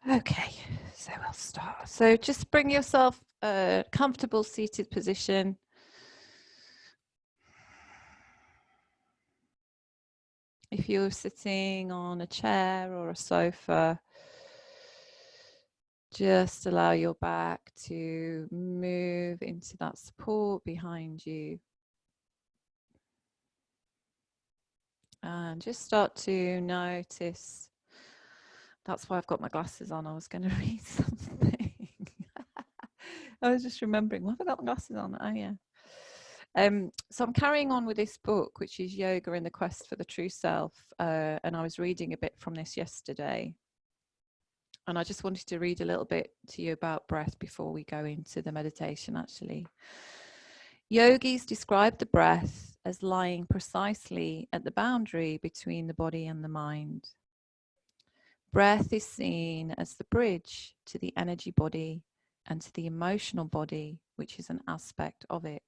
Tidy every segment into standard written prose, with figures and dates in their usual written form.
Okay, so we'll start. So just bring yourself a comfortable seated position. If you're sitting on a chair or a sofa, just allow your back to move into that support behind you. And just start to notice. That's why I've got my glasses on. I was going to read something. I was just remembering, why have I got my glasses on? Oh, yeah. So I'm carrying on with this book, which is Yoga in the Quest for the True Self. And I was reading a bit from this yesterday. And I just wanted to read a little bit to you about breath before we go into the meditation, actually. Yogis describe the breath as lying precisely at the boundary between the body and the mind. Breath is seen as the bridge to the energy body and to the emotional body, which is an aspect of it.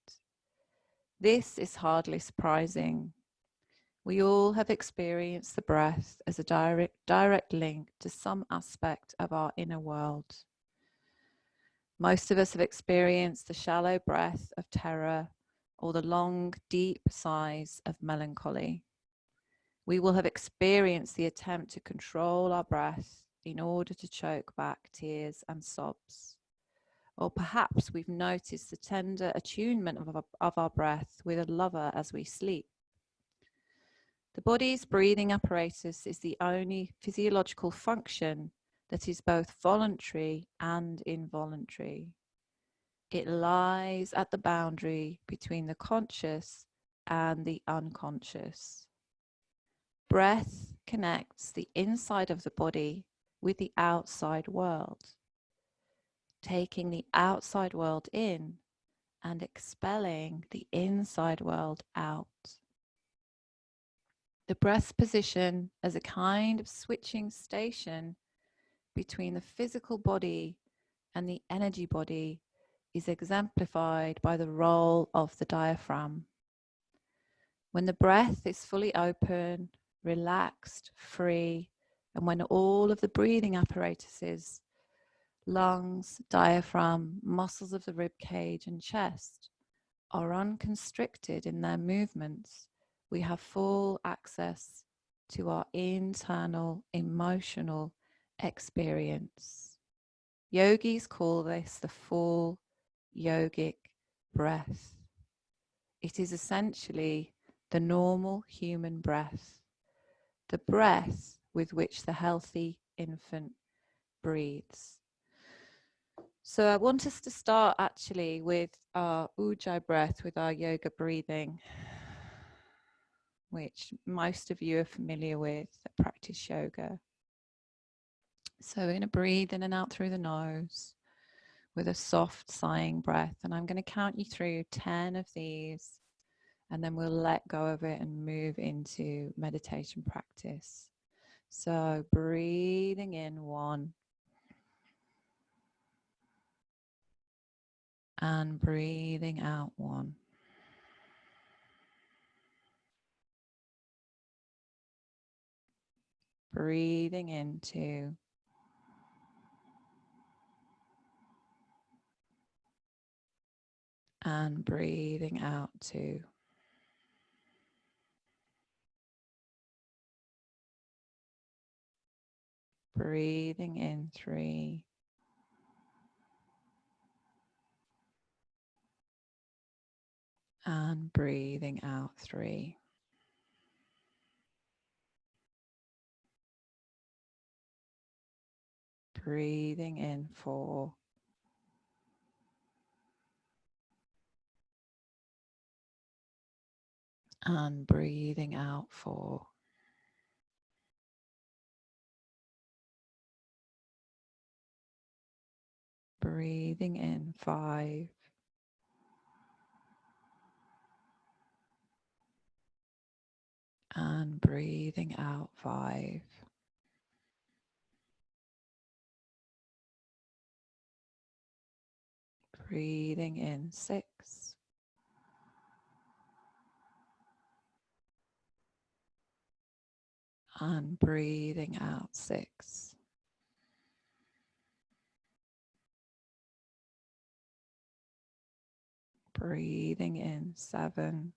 This is hardly surprising. We all have experienced the breath as a direct link to some aspect of our inner world. Most of us have experienced the shallow breath of terror or the long, deep sighs of melancholy. We will have experienced the attempt to control our breath in order to choke back tears and sobs. Or perhaps we've noticed the tender attunement of our breath with a lover as we sleep. The body's breathing apparatus is the only physiological function that is both voluntary and involuntary. It lies at the boundary between the conscious and the unconscious. Breath connects the inside of the body with the outside world, taking the outside world in and expelling the inside world out. The breath's position as a kind of switching station between the physical body and the energy body is exemplified by the role of the diaphragm. When the breath is fully open, relaxed, free, and when all of the breathing apparatuses, lungs, diaphragm, muscles of the rib cage and chest are unconstricted in their movements, we have full access to our internal emotional experience. Yogis call this the full yogic breath. It is essentially the normal human breath, the breath with which the healthy infant breathes. So I want us to start actually with our Ujjayi breath, with our yoga breathing, which most of you are familiar with that practice yoga. So we're going to breathe in and out through the nose with a soft sighing breath. And I'm going to count you through 10 of these, and then we'll let go of it and move into meditation practice. So breathing in 1 and breathing out 1. Breathing in 2. And breathing out 2. Breathing in 3. And breathing out 3. Breathing in 4. And breathing out 4. Breathing in 5. And breathing out 5. Breathing in 6. And breathing out 6. Breathing in 7.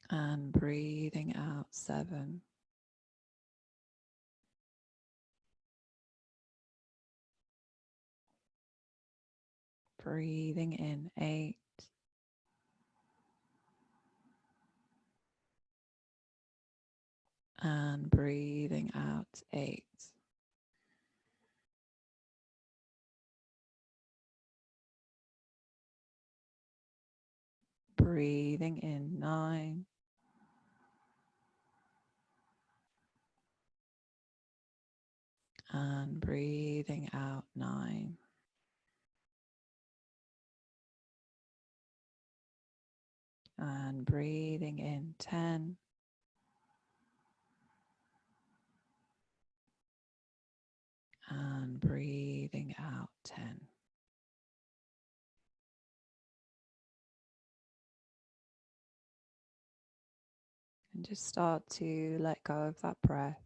And breathing out 7. Breathing in 8. And breathing out 8. Breathing in 9. And breathing out 9. And breathing in 10. And breathing out 10. And just start to let go of that breath.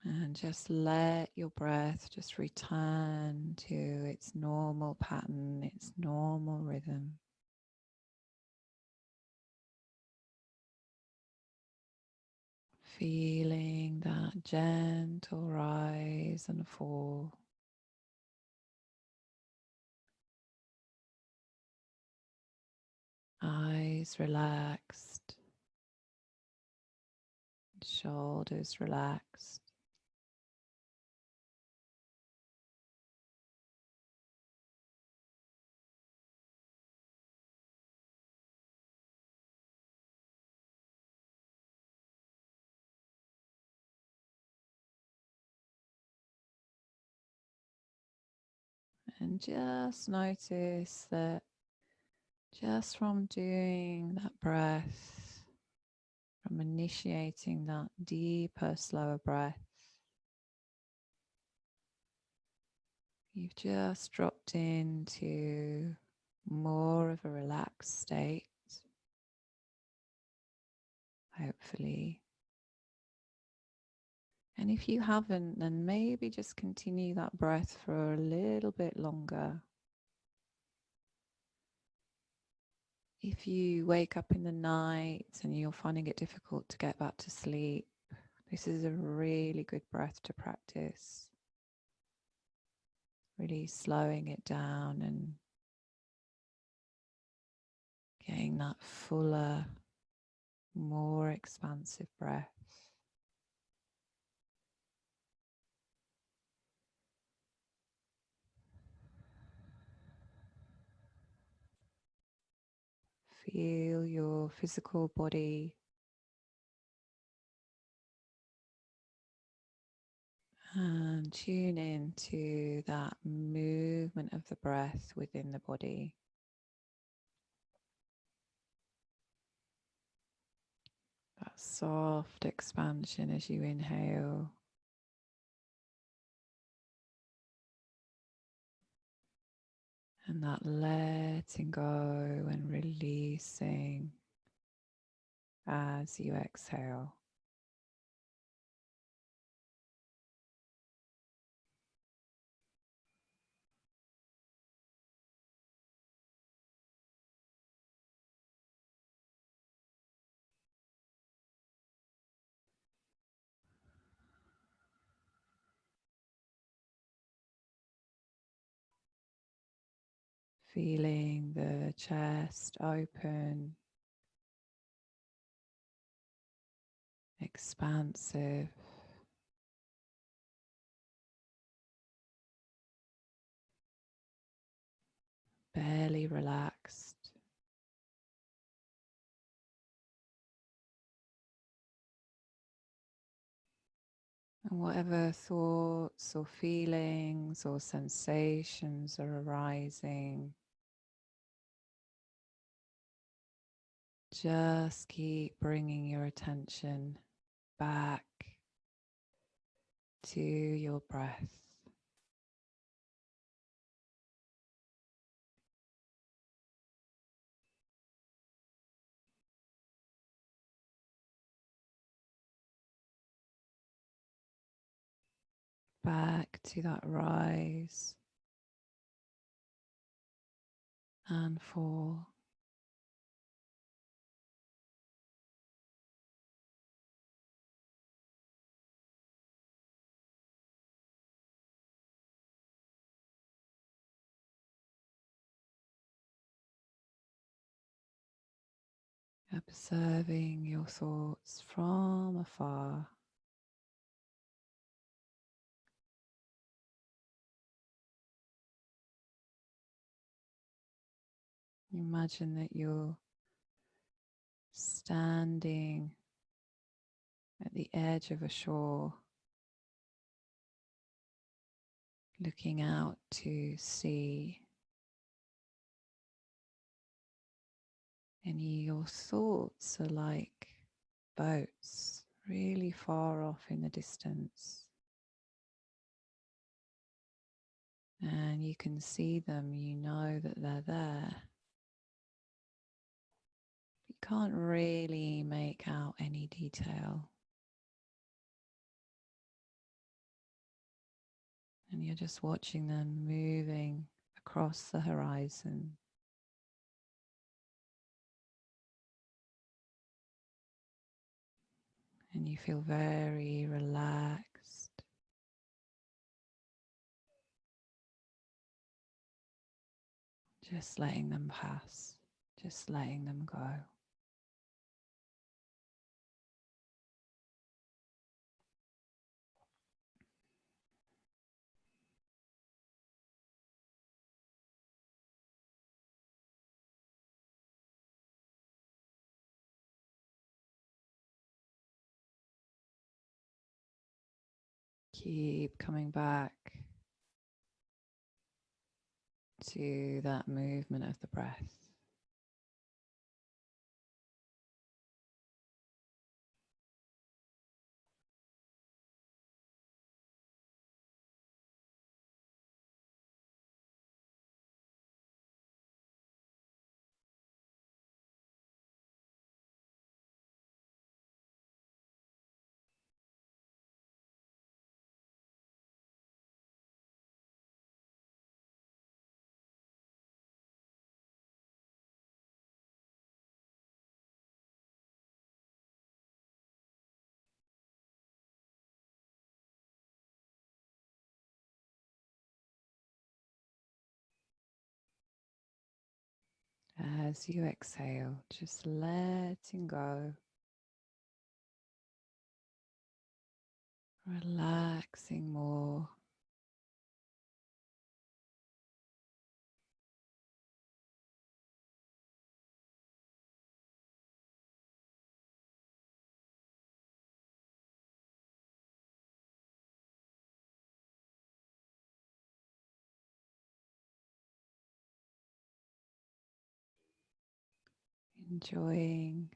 And just let your breath just return to its normal pattern, its normal rhythm. Feeling that gentle rise and fall. Eyes relaxed. Shoulders relaxed. And just notice that just from doing that breath, from initiating that deeper, slower breath, you've just dropped into more of a relaxed state, hopefully. And if you haven't, then maybe just continue that breath for a little bit longer. If you wake up in the night and you're finding it difficult to get back to sleep, this is a really good breath to practice. Really slowing it down and getting that fuller, more expansive breath. Feel your physical body and tune into that movement of the breath within the body. That soft expansion as you inhale. And that letting go and releasing as you exhale. Feeling the chest open, expansive. Barely relaxed. And whatever thoughts or feelings or sensations are arising, just keep bringing your attention back to your breath. back to that rise and fall. Observing your thoughts from afar. Imagine that you're standing at the edge of a shore, looking out to sea, and your thoughts are like boats really far off in the distance. And you can see them, you know that they're there. You can't really make out any detail. And you're just watching them moving across the horizon. And you feel very relaxed. Just letting them pass, just letting them go. Keep coming back to that movement of the breath. As you exhale, just letting go, relaxing more. Enjoying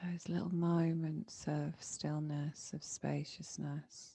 those little moments of stillness, of spaciousness.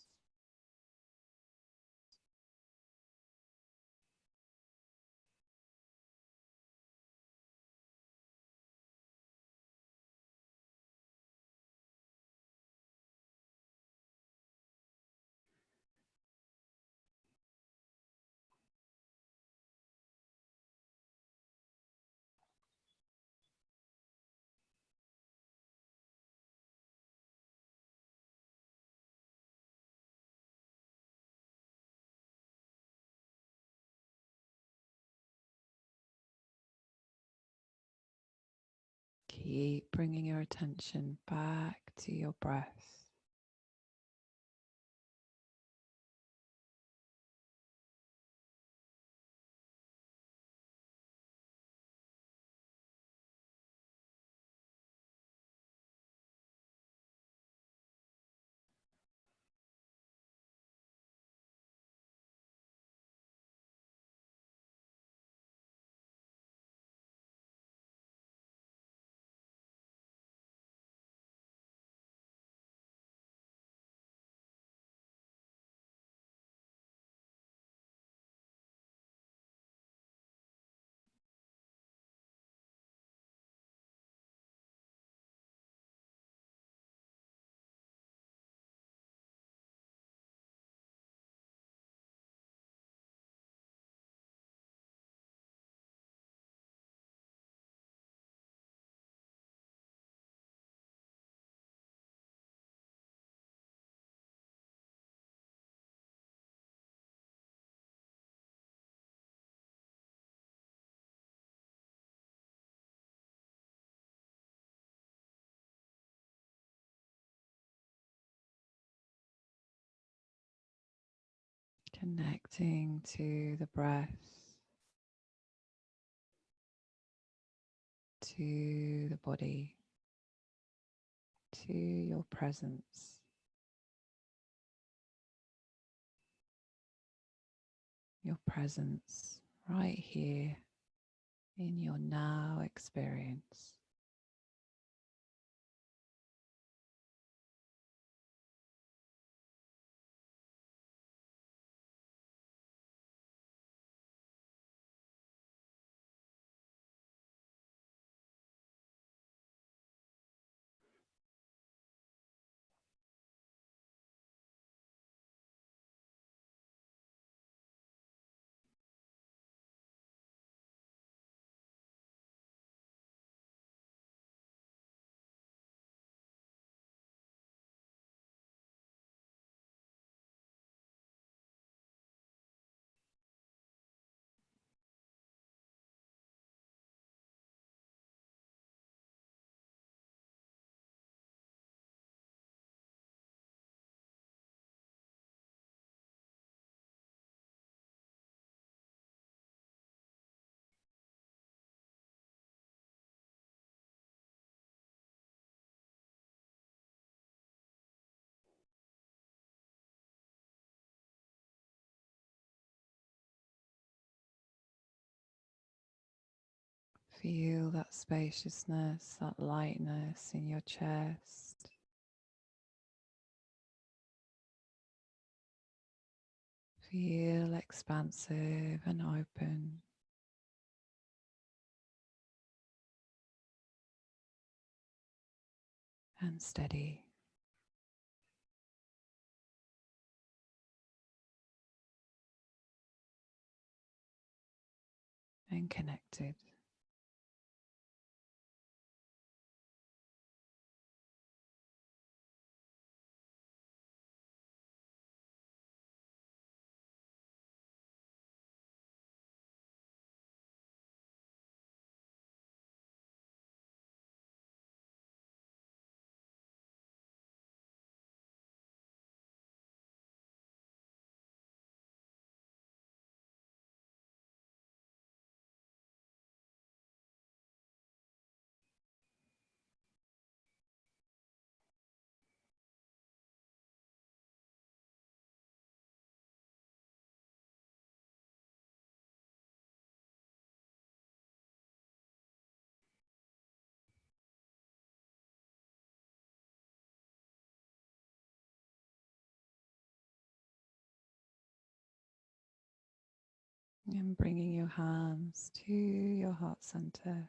Keep bringing your attention back to your breath. Connecting to the breath, to the body, to your presence. Your presence right here in your now experience. Feel that spaciousness, that lightness in your chest. Feel expansive and open. And steady. And connected. And bringing your hands to your heart center.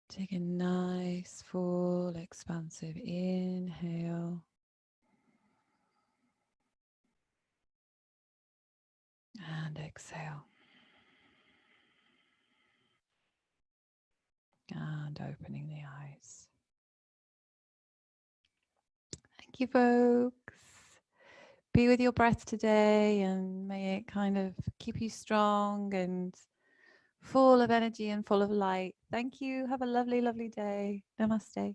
Take a nice, full, expansive inhale. And exhale. And opening the eyes. Thank you, folks. Be with your breath today, and may it kind of keep you strong and full of energy and full of light. Thank you. Have a lovely, lovely day. Namaste.